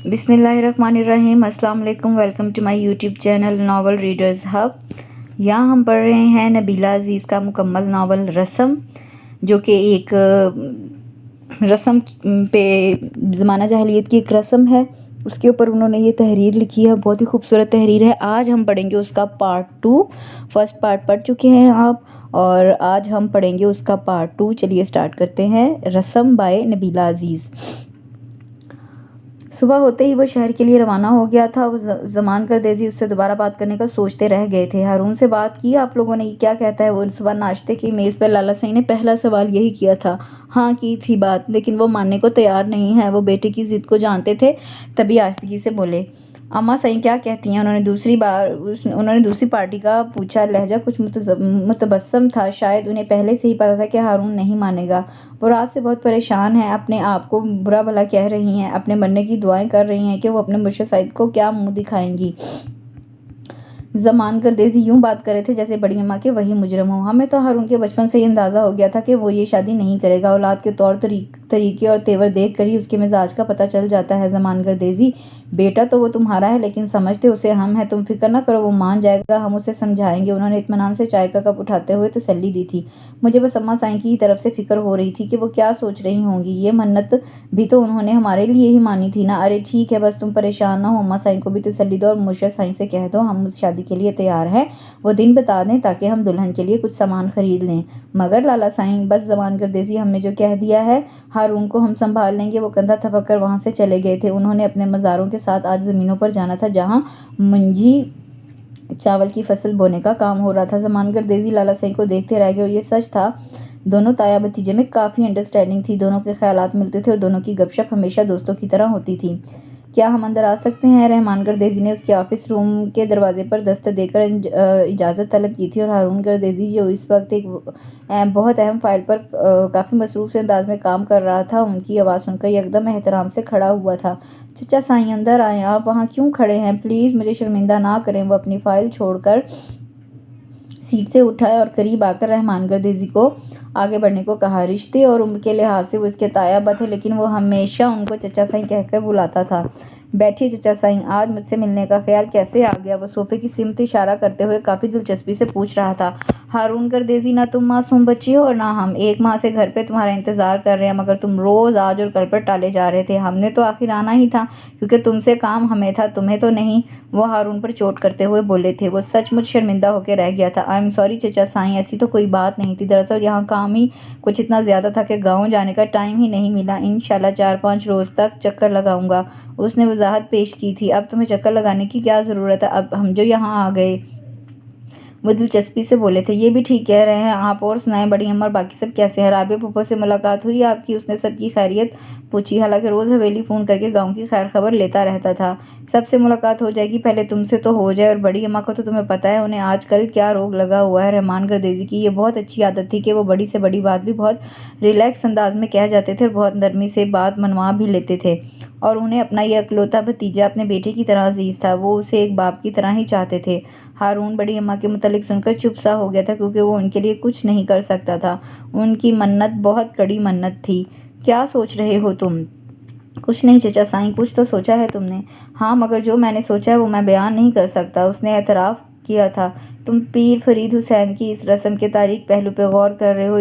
بسم اللہ الرحمن الرحیم۔ السلام علیکم، welcome to my YouTube channel novel readers hub. یہاں ہم پڑھ رہے ہیں نبیلہ عزیز کا مکمل ناول رسم، جو کہ ایک رسم پہ زمانہ جاہلیت کی ایک رسم ہے، اس کے اوپر انہوں نے یہ تحریر لکھی ہے، بہت ہی خوبصورت تحریر ہے۔ آج ہم پڑھیں گے اس کا پارٹ 2، فرسٹ پارٹ پڑھ چکے ہیں آپ، اور آج ہم پڑھیں گے اس کا پارٹ 2۔ چلیے سٹارٹ کرتے ہیں۔ رسم بائے نبیلہ عزیز۔ صبح ہوتے ہی وہ شہر کے لیے روانہ ہو گیا تھا۔ وہ زمان گردیزی اس سے دوبارہ بات کرنے کا سوچتے رہ گئے تھے۔ ہارون سے بات کی آپ لوگوں نے، کیا کہتا ہے وہ؟ صبح ناشتے کی میز پر لالا سائیں نے پہلا سوال یہی کیا تھا۔ ہاں کی تھی بات، لیکن وہ ماننے کو تیار نہیں ہے۔ وہ بیٹے کی ضد کو جانتے تھے، تبھی آہستگی سے بولے۔ اماں سائیں کیا کہتی ہیں؟ انہوں نے دوسری پارٹی کا پوچھا۔ لہجہ کچھ متبسم تھا، شاید انہیں پہلے سے ہی پتہ تھا کہ ہارون نہیں مانے گا۔ وہ رات سے بہت پریشان ہیں، اپنے آپ کو برا بھلا کہہ رہی ہیں، اپنے مرنے کی دعائیں کر رہی ہیں کہ وہ اپنے مرشد سعید کو کیا منہ دکھائیں گی۔ زمان گردیزی یوں بات کر رہے تھے جیسے بڑی اماں کے وہی مجرم ہوں۔ ہمیں تو ہارون کے بچپن سے ہی اندازہ ہو گیا تھا کہ وہ یہ شادی نہیں کرے گا۔ اولاد کے طور طریقے اور تیور دیکھ کر ہی اس کے مزاج کا پتہ چل جاتا ہے۔ زمان گردیزی بیٹا تو وہ تمہارا ہے، لیکن سمجھتے اسے ہم ہیں۔ تم فکر نہ کرو، وہ مان جائے گا، ہم اسے سمجھائیں گے۔ انہوں نے اطمینان سے چائے کا کپ اٹھاتے ہوئے تسلی دی تھی۔ مجھے بس اماں سائیں کی طرف سے فکر ہو رہی تھی کہ وہ کیا سوچ رہی ہوں گی۔ یہ منت بھی تو انہوں نے ہمارے لیے ہی مانی تھی نا۔ ارے ٹھیک ہے، بس تم پریشان نہ ہو، اماں سائیں کو بھی تسلی دو اور مرشد سائیں سے کہہ دو ہم اس شادی کے لیے تیار ہیں۔ وہ دن بتا دیں تاکہ ہم دلہن کے لیے کچھ سامان خرید لیں۔ مگر لالا سائیں، بس زمان گردیزی ہم نے جو کہہ دیا ہے، ہارون کو ہم سنبھال لیں گے۔ وہ کندھا تھپک کر وہاں سے چلے گئے تھے۔ انہوں نے اپنے مزاروں کے ساتھ آج زمینوں پر جانا تھا جہاں منجی چاول کی فصل بونے کا کام ہو رہا تھا۔ زمان گردیزی لالا سائیں کو دیکھتے رہ گئے، اور یہ سچ تھا دونوں تایا بھتیجے میں کافی انڈرسٹینڈنگ تھی۔ دونوں کے خیالات ملتے تھے اور دونوں کی گپ شپ ہمیشہ دوستوں کی طرح ہوتی تھی۔ کیا ہم اندر آ سکتے ہیں؟ رحمان گردیزی نے اس کے آفس روم کے دروازے پر دستک دے کر اجازت طلب کی تھی، اور ہارون گردیزی جو اس وقت ایک بہت اہم فائل پر کافی مصروف سے انداز میں کام کر رہا تھا، ان کی آواز سن کر یکدم احترام سے کھڑا ہوا تھا۔ چچا سائیں اندر آئیں، آپ وہاں کیوں کھڑے ہیں؟ پلیز مجھے شرمندہ نہ کریں۔ وہ اپنی فائل چھوڑ کر سیٹ سے اٹھا اور قریب آ کر رحمان گردیزی کو آگے بڑھنے کو کہا۔ رشتے اور عمر کے لحاظ سے وہ اس کے تایا تھے، لیکن وہ ہمیشہ ان کو چچا سائیں کہہ کر بلاتا تھا۔ بیٹھیے چچا سائیں، آج مجھ سے ملنے کا خیال کیسے آ گیا؟ وہ صوفے کی سمت اشارہ کرتے ہوئے کافی دلچسپی سے پوچھ رہا تھا۔ ہارون گردیزی، نہ تم معصوم بچی ہو اور نہ ہم۔ 1 ماہ سے گھر پہ تمہارا انتظار کر رہے ہیں، مگر تم روز آج اور کل پر ٹالے جا رہے تھے۔ ہم نے تو آخر آنا ہی تھا، کیونکہ تم سے کام ہمیں تھا، تمہیں تو نہیں۔ وہ ہارون پر چوٹ کرتے ہوئے بولے تھے۔ وہ سچ مچ شرمندہ ہو کے رہ گیا تھا۔ آئی ایم سوری چچا سائیں، ایسی تو کوئی بات نہیں تھی۔ دراصل یہاں کام ہی کچھ اتنا زیادہ تھا کہ گاؤں جانے کا ٹائم ہی نہیں ملا۔ انشاءاللہ 4-5 روز تک چکر لگاؤں گا۔ اس نے وضاحت پیش کی تھی۔ اب تمہیں چکر لگانے کی کیا ضرورت ہے؟ اب ہم جو یہاں آ گئے۔ وہ دلچسپی سے بولے تھے۔ یہ بھی ٹھیک کہہ رہے ہیں آپ، اور سنائیں بڑی اماں اور باقی سب کیسے ہیں؟ رابعہ پھوپھو سے ملاقات ہوئی آپ کی؟ اس نے سب کی خیریت پوچھی، حالانکہ روز حویلی فون کر کے گاؤں کی خیر خبر لیتا رہتا تھا۔ سب سے ملاقات ہو جائے گی، پہلے تم سے تو ہو جائے۔ اور بڑی اماں کو تو تمہیں پتہ ہے انہیں آج کل کیا روگ لگا ہوا ہے۔ رحمان گردیزی کی یہ بہت اچھی عادت تھی کہ وہ بڑی سے بڑی بات بھی بہت ریلیکس انداز میں کہہ جاتے تھے اور بہت نرمی سے بات منوا بھی لیتے تھے، اور انہیں اپنا یہ اکلوتا بھتیجا اپنے بیٹے کی طرح عزیز تھا۔ وہ اسے ایک باپ کی طرح ہی چاہتے تھے۔ ہارون بڑی اماں کے متعلق سن کر چپ سا ہو گیا تھا، کیونکہ وہ ان کے لیے کچھ نہیں کر سکتا تھا۔ ان کی منت بہت کڑی منت تھی۔ کیا سوچ رہے ہو تم؟ کچھ نہیں چچا سائیں، کچھ تو سوچا ہے تم نے؟ ہاں، مگر جو میں نے سوچا ہے وہ میں بیان نہیں کر سکتا۔ اس نے اعتراف کیا تھا۔ تم پیر فرید حسین کی اس رسم کے تاریک پہلو پہ غور کر رہے ہو،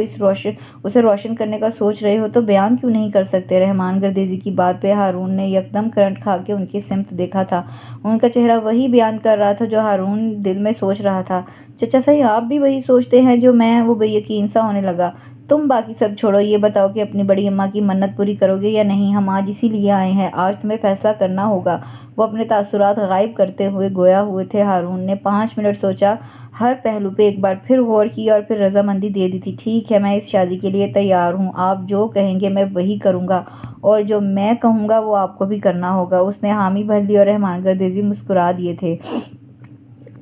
اسے روشن کرنے کا سوچ رہے ہو، تو بیان کیوں نہیں کر سکتے؟ رحمان گردیزی کی بات پہ ہارون نے یکدم کرنٹ کھا کے ان کی سمت دیکھا تھا۔ ان کا چہرہ وہی بیان کر رہا تھا جو ہارون دل میں سوچ رہا تھا۔ چچا سائیں، آپ بھی وہی سوچتے ہیں جو میں؟ وہ بے یقین سا ہونے لگا۔ تم باقی سب چھوڑو، یہ بتاؤ کہ اپنی بڑی اماں کی منت پوری کرو گے یا نہیں؟ ہم آج اسی لیے آئے ہیں، آج تمہیں فیصلہ کرنا ہوگا۔ وہ اپنے تاثرات غائب کرتے ہوئے گویا ہوئے تھے۔ ہارون نے 5 منٹ سوچا، ہر پہلو پہ ایک بار پھر غور کیا اور پھر رضامندی دے دی تھی۔ ٹھیک ہے، میں اس شادی کے لیے تیار ہوں۔ آپ جو کہیں گے میں وہی کروں گا، اور جو میں کہوں گا وہ آپ کو بھی کرنا ہوگا۔ اس نے حامی بھر لی اور رحمان گردیزی مسکرا دیے تھے۔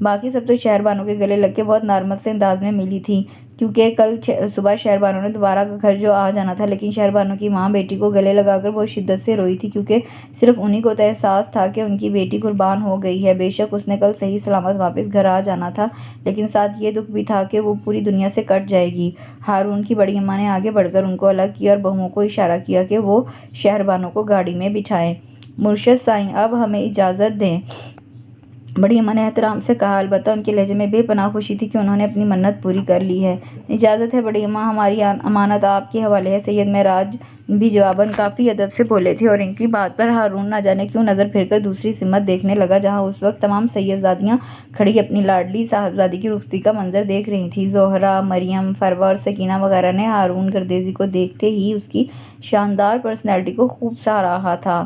باقی سب تو شہربانو کے گلے لگ کے بہت نارمل سے انداز میں ملی تھی، کیونکہ کل صبح شہربانو نے دوبارہ گھر جو آ جانا تھا، لیکن شہربانو کی ماں بیٹی کو گلے لگا کر بہت شدت سے روئی تھی، کیونکہ صرف انہی کو تو احساس تھا کہ ان کی بیٹی قربان ہو گئی ہے۔ بے شک اس نے کل صحیح سلامت واپس گھر آ جانا تھا، لیکن ساتھ یہ دکھ بھی تھا کہ وہ پوری دنیا سے کٹ جائے گی۔ ہارون کی بڑی اماں نے آگے بڑھ کر ان کو الگ کیا اور بہوؤں کو اشارہ کیا کہ وہ شہربانو کو گاڑی میں بٹھائیں۔ مرشد سائیں، اب ہمیں اجازت دیں۔ بڑی اماں نے احترام سے کہا، البتہ ان کے لہجے میں بے پناہ خوشی تھی کہ انہوں نے اپنی منت پوری کر لی ہے۔ اجازت ہے بڑی اماں، ہماری امانت آپ کے حوالے ہے۔ سید معراج بھی جواباً کافی ادب سے بولے تھے، اور ان کی بات پر ہارون نہ جانے کیوں نظر پھیر کر دوسری سمت دیکھنے لگا، جہاں اس وقت تمام سیدزادیاں کھڑی اپنی لاڈلی صاحبزادی کی رخصتی کا منظر دیکھ رہی تھیں۔ زہرہ، مریم، فروہ اور سکینہ وغیرہ نے ہارون گردیزی کو دیکھتے ہی اس کی شاندار پرسنالٹی کو خوب سراہا تھا۔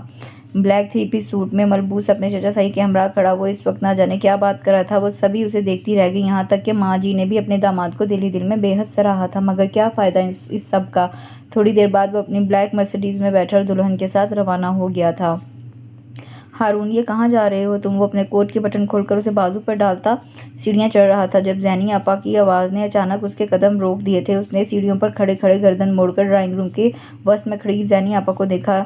بلیک 3 پیس سوٹ میں ملبوس اپنے چچا سائی کے ہمراہ کھڑا وہ اس وقت نہ جانے کیا بات کر رہا تھا۔ وہ سبھی اسے دیکھتی رہ گئیں، یہاں تک کہ ماں جی نے بھی اپنے داماد کو دل ہی دل میں بے حد سراہا تھا، مگر کیا فائدہ اس سب کا؟ تھوڑی دیر بعد وہ اپنی بلیک مرسیڈیز میں بیٹھا اور دلہن کے ساتھ روانہ ہو گیا تھا۔ ہارون، یہ کہاں جا رہے ہو تم؟ وہ اپنے کوٹ کے بٹن کھول کر اسے بازو پر ڈالتا سیڑھیاں چڑھ رہا تھا، جب زینی آپا کی آواز نے اچانک اس کے قدم روک دیے تھے۔ اس نے سیڑھیوں پر کھڑے کھڑے گردن موڑ کر ڈرائنگ روم کے وسط میں کھڑی زینی آپا کو دیکھا،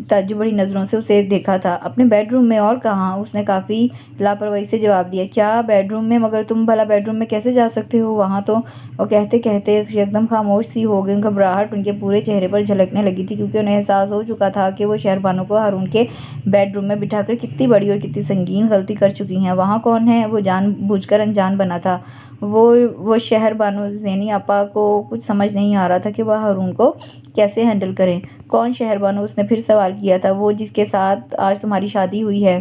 تعجب بھری نظروں سے اسے دیکھا تھا۔ اپنے بیڈ روم میں، اور کہاں؟ اس نے کافی لاپرواہی سے جواب دیا۔ کیا بیڈ روم میں؟ مگر تم بھلا بیڈ روم میں کیسے جا سکتے ہو؟ وہاں تو… وہ کہتے کہتے یکدم خاموش سی ہو گئیں۔ گھبراہٹ ان کے پورے چہرے پر جھلکنے لگی تھی، کیونکہ انہیں احساس ہو چکا تھا کہ وہ شہربانو کو ہارون کے بیڈ روم میں بٹھا کر کتنی بڑی اور کتنی سنگین غلطی کر چکی ہیں۔ وہاں کون ہے؟ وہ جان بوجھ کر انجان بنا تھا۔ وہ شہربانو، زینی آپا کو کچھ سمجھ نہیں آ رہا تھا کہ وہ ہارون کو کیسے ہینڈل کریں۔ کون شہربانو؟ اس نے پھر سوال کیا تھا۔ وہ جس کے ساتھ آج تمہاری شادی ہوئی ہے۔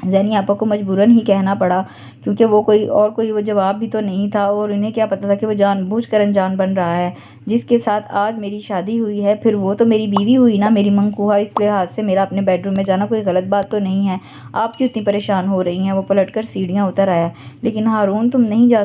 زینی آپا کو مجبوراً ہی کہنا پڑا، کیونکہ وہ کوئی جواب بھی تو نہیں تھا، اور انہیں کیا پتا تھا کہ وہ جان بوجھ کر انجان بن رہا ہے۔ جس کے ساتھ آج میری شادی ہوئی ہے، پھر وہ تو میری بیوی ہوئی نا، میری منقوہہ۔ اس لحاظ سے میرا اپنے بیڈ روم میں جانا کوئی غلط بات تو نہیں ہے۔ آپ کیوں اتنی پریشان ہو رہی ہیں؟ وہ پلٹ کر سیڑھیاں اتر آیا۔ لیکن ہارون، تم نہیں جا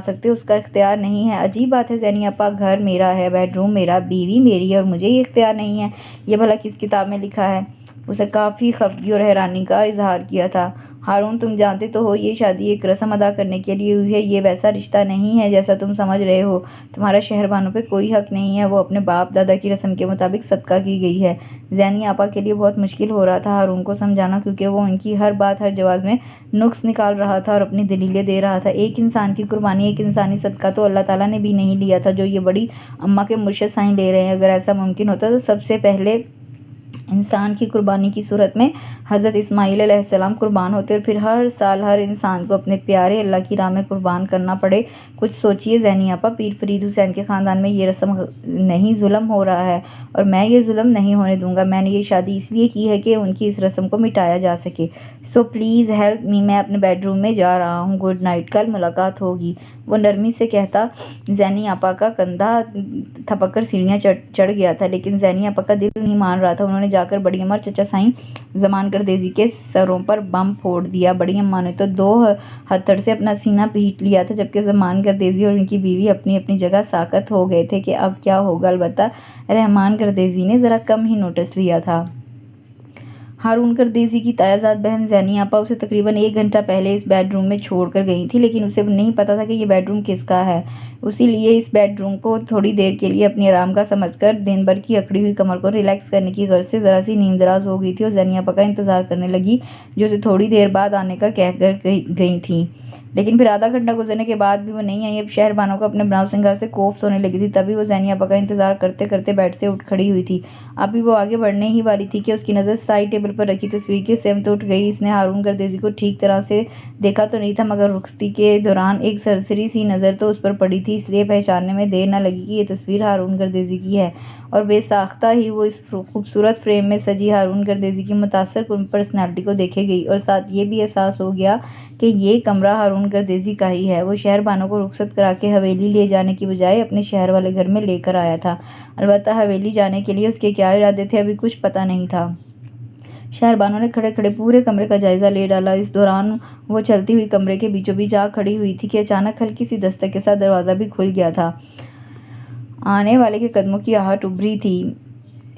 سکتے، اس کا اختیار نہیں ہے۔ عجیب بات ہے زینی آپا، گھر میرا ہے، بیڈ روم میرا، بیوی میری ہے، اور مجھے یہ اختیار نہیں ہے؟ یہ بھلا کس کتاب میں لکھا ہے؟ اسے کافی خفگی اور حیرانی کا اظہار کیا تھا۔ ہارون، تم جانتے تو ہو یہ شادی ایک رسم ادا کرنے کے لیے ہوئی ہے، یہ ویسا رشتہ نہیں ہے جیسا تم سمجھ رہے ہو۔ تمہارا شہربانو پہ کوئی حق نہیں ہے، وہ اپنے باپ دادا کی رسم کے مطابق صدقہ کی گئی ہے۔ زینی آپا کے لیے بہت مشکل ہو رہا تھا ہارون کو سمجھانا، کیونکہ وہ ان کی ہر بات، ہر جواب میں نقص نکال رہا تھا اور اپنی دلیلیں دے رہا تھا۔ ایک انسان کی قربانی، ایک انسانی صدقہ تو اللہ تعالیٰ نے بھی نہیں لیا تھا جو یہ بڑی اماں کے مرشد سائیں لے رہے ہیں۔ اگر ایسا ممکن ہوتا تو سب سے پہلے انسان کی قربانی کی صورت میں حضرت اسماعیل علیہ السلام قربان ہوتے، اور پھر ہر سال ہر انسان کو اپنے پیارے اللہ کی راہ میں قربان کرنا پڑے۔ کچھ سوچئے زینی آپا، پیر فرید حسین کے خاندان میں یہ رسم نہیں، ظلم ہو رہا ہے، اور میں یہ ظلم نہیں ہونے دوں گا۔ میں نے یہ شادی اس لیے کی ہے کہ ان کی اس رسم کو مٹایا جا سکے۔ سو پلیز ہیلپ می، میں اپنے بیڈ روم میں جا رہا ہوں، گڈ نائٹ، کل ملاقات ہوگی۔ وہ نرمی سے کہتا زینی آپا کا کندھا تھپک کر سیڑھیاں چڑھ گیا تھا، لیکن زینی آپا کا دل نہیں مان رہا تھا۔ انہوں نے جا کر بڑی اماں اور چچا سائیں زمان گردیزی کے سروں پر بم پھوڑ دیا۔ بڑی اماں نے تو 2 ہتھڑ سے اپنا سینہ پیٹ لیا تھا، جبکہ زمان گردیزی اور ان کی بیوی اپنی اپنی جگہ ساکت ہو گئے تھے کہ اب کیا ہوگا۔ البتہ رحمان گردیزی نے ذرا کم ہی نوٹس لیا تھا۔ ہارون گردیزی کی تایا زاد بہن زینی آپا اسے تقریباً 1 گھنٹہ پہلے اس بیڈ روم میں چھوڑ کر گئی تھی، لیکن اسے نہیں پتا تھا کہ یہ بیڈ روم کس کا ہے۔ اسی لیے اس بیڈ روم کو تھوڑی دیر کے لیے اپنی آرام گاہ سمجھ کر دن بھر کی اکڑی ہوئی کمر کو ریلیکس کرنے کی غرض سے ذرا سی نیند دراز ہو گئی تھی، اور زینی آپا کا انتظار کرنے لگی، جو اسے تھوڑی دیر بعد آنے کا کہہ کر گئی تھیں۔ لیکن پھر آدھا گھنٹہ گزرنے کے بعد بھی وہ نہیں آئی۔ اب شہربانو کو اپنے بناؤ سنگار سے کوفت ہونے لگی تھی، تبھی وہ زینی آپا کا انتظار کرتے کرتے بیڈ سے اٹھ کھڑی ہوئی تھی۔ ابھی وہ آگے بڑھنے ہی والی تھی کہ اس کی نظر سائڈ ٹیبل پر رکھی تصویر کی سمت اٹھ گئی۔ اس نے ہارون گردیزی کو ٹھیک طرح سے دیکھا تو نہیں تھا، مگر رخصتی کے دوران ایک سرسری سی نظر تو اس پر پڑی تھی، اس لیے پہچاننے میں دیر نہ لگی کہ یہ تصویر ہارون گردیزی کی ہے، اور بے ساختہ ہی وہ اس خوبصورت فریم میں سجی ہارون گردیزی کی متاثر کن پرسنالٹی کو دیکھے گئی، اور ساتھ یہ بھی احساس ہو گیا کہ یہ کمرہ ہارون گردیزی کا ہی ہے۔ وہ شہربانو کو رخصت کرا کے حویلی لے جانے کی بجائے اپنے شہر والے گھر میں لے کر آیا تھا۔ البتہ حویلی جانے کے لیے اس کے کیا ارادے تھے ابھی کچھ پتا نہیں تھا۔ شہربانو نے کھڑے کھڑے پورے کمرے کا جائزہ لے ڈالا۔ اس دوران وہ چلتی ہوئی کمرے کے بیچوں بیچ جا کھڑی ہوئی تھی کہ اچانک ہلکی سی دستک کے ساتھ دروازہ بھی کھل گیا تھا۔ آنے والے کے قدموں کی آہٹ ابھری تھی۔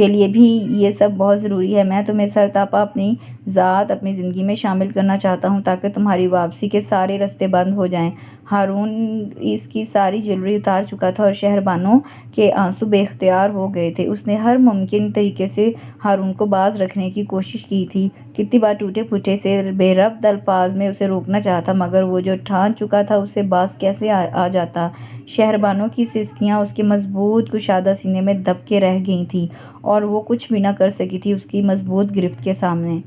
کے لیے بھی یہ سب بہت ضروری ہے۔ میں تمہیں سرتاپا اپنی ذات اپنی زندگی میں شامل کرنا چاہتا ہوں تاکہ تمہاری واپسی کے سارے راستے بند ہو جائیں۔ ہارون اس کی ساری جویلری اتار چکا تھا اور شہربانو کے آنسو بے اختیار ہو گئے تھے۔ اس نے ہر ممکن طریقے سے ہارون کو باز رکھنے کی کوشش کی تھی، کتنی بار ٹوٹے پھوٹے سے بے ربط الفاظ میں اسے روکنا چاہا مگر وہ جو ٹھان چکا تھا اس سے باز کیسے آ جاتا۔ شہربانو کی سسکیاں اس کے مضبوط کشادہ سینے میں دب کے رہ گئی تھیں اور وہ کچھ بھی نہ کر سکی تھی اس کی مضبوط گرفت کے سامنے۔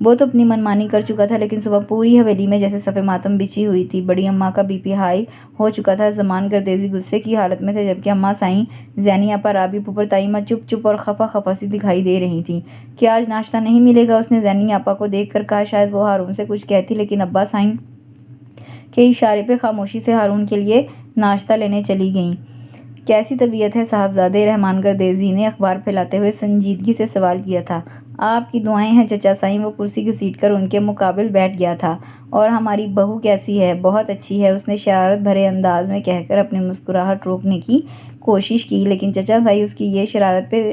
وہ تو اپنی من مانی کر چکا تھا لیکن صبح پوری حویلی میں جیسے صف ماتم بچھی ہوئی تھی۔ بڑی اماں کا بی پی ہائی ہو چکا تھا، زمان گردیزی غصے کی حالت میں تھے جبکہ اماں سائیں زینی آپا، رابی پھوپھر، تائیمہ چپ چپ اور خفا خفا سی دکھائی دے رہی تھیں۔ کیا آج ناشتہ نہیں ملے گا؟ اس نے زینی آپا کو دیکھ کر کہا۔ شاید وہ ہارون سے کچھ کہتی لیکن ابا سائیں کے اشارے پہ خاموشی سے ہارون کے لیے ناشتہ لینے چلی گئیں۔ کیسی طبیعت ہے صاحبزادے؟ رحمان گردیزی نے اخبار پھیلاتے ہوئے سنجیدگی سے سوال کیا تھا۔ آپ کی دعائیں ہیں چچا سائیں، وہ کرسی گھسیٹ کر ان کے مقابل بیٹھ گیا تھا۔ اور ہماری بہو کیسی ہے؟ بہت اچھی ہے، اس نے شرارت بھرے انداز میں کہہ کر اپنی مسکراہٹ روکنے کی کوشش کی لیکن چچا سائیں اس کی یہ شرارت پہ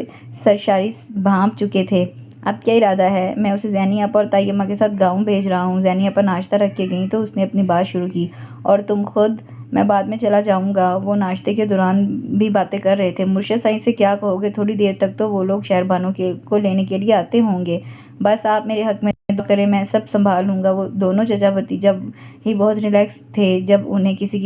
سرشاری بھانپ چکے تھے۔ اب کیا ارادہ ہے؟ میں اسے زینی آپا اور تائیمہ کے ساتھ گاؤں بھیج رہا ہوں۔ زینی آپا ناشتہ رکھ کے گئیں تو اس نے اپنی بات شروع کی۔ اور تم خود؟ میں بعد میں چلا جاؤں گا۔ وہ ناشتے کے دوران بھی باتیں کر رہے تھے۔ مرشد سائیں سے کیا کہو گے؟ تھوڑی دیر تک تو وہ لوگ شہربانو کو لینے کے لیے آتے ہوں گے۔ بس آپ میرے حق میں دعا کریں، میں سب سنبھال لوں گا۔ وہ دونوں چچا بھتیجا ہی بہت ریلیکس تھے جب انہیں کسی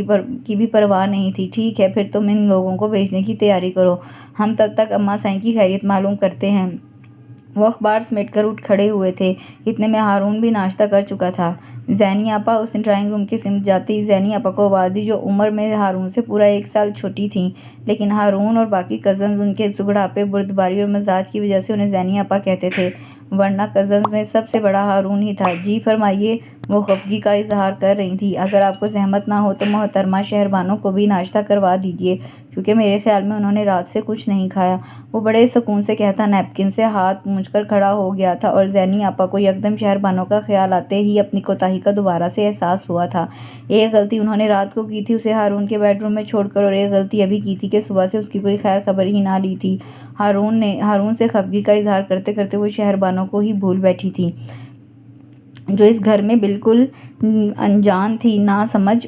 کی بھی پرواہ نہیں تھی۔ ٹھیک ہے، پھر تم ان لوگوں کو بھیجنے کی تیاری کرو، ہم تب تک اماں سائیں کی خیریت معلوم کرتے ہیں۔ وہ اخبار سمیٹ کر اٹھ کھڑے ہوئے تھے، اتنے میں ہارون بھی ناشتہ کر چکا تھا۔ زینی آپا! اس نے ڈرائنگ روم کی سمت جاتے ہی زینی آپا کو آواز دی جو عمر میں ہارون سے پورا 1 سال چھوٹی تھیں، لیکن ہارون اور باقی کزنز ان کے سگڑاپے، بردباری اور مزاج کی وجہ سے انہیں زینی آپا کہتے تھے، ورنہ کزنز میں سب سے بڑا ہارون ہی تھا۔ جی فرمائیے، وہ خفگی کا اظہار کر رہی تھیں۔ اگر آپ کو زحمت نہ ہو تو محترمہ شہربانو کو بھی ناشتہ کروا دیجیے کیونکہ میرے خیال میں انہوں نے رات سے کچھ نہیں کھایا۔ وہ بڑے سکون سے کہتا نیپکن سے ہاتھ پونچھ کر کھڑا ہو گیا تھا اور زینی آپا کو یکدم شہربانو کا خیال آتے ہی اپنی کوتاہی کا دوبارہ سے احساس ہوا تھا۔ ایک غلطی انہوں نے رات کو کی تھی، اسے ہارون کے بیڈ روم میں چھوڑ کر، اور ایک غلطی ابھی کی تھی کہ صبح سے اس کی کوئی خیر خبر ہی نہ لی تھی۔ ہارون سے خفگی کا اظہار کرتے کرتے وہ شہربانو کو ہی بھول بیٹھی تھی جو اس گھر میں بالکل انجان تھی، ناسمجھ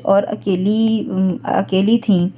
اور اکیلی تھیں۔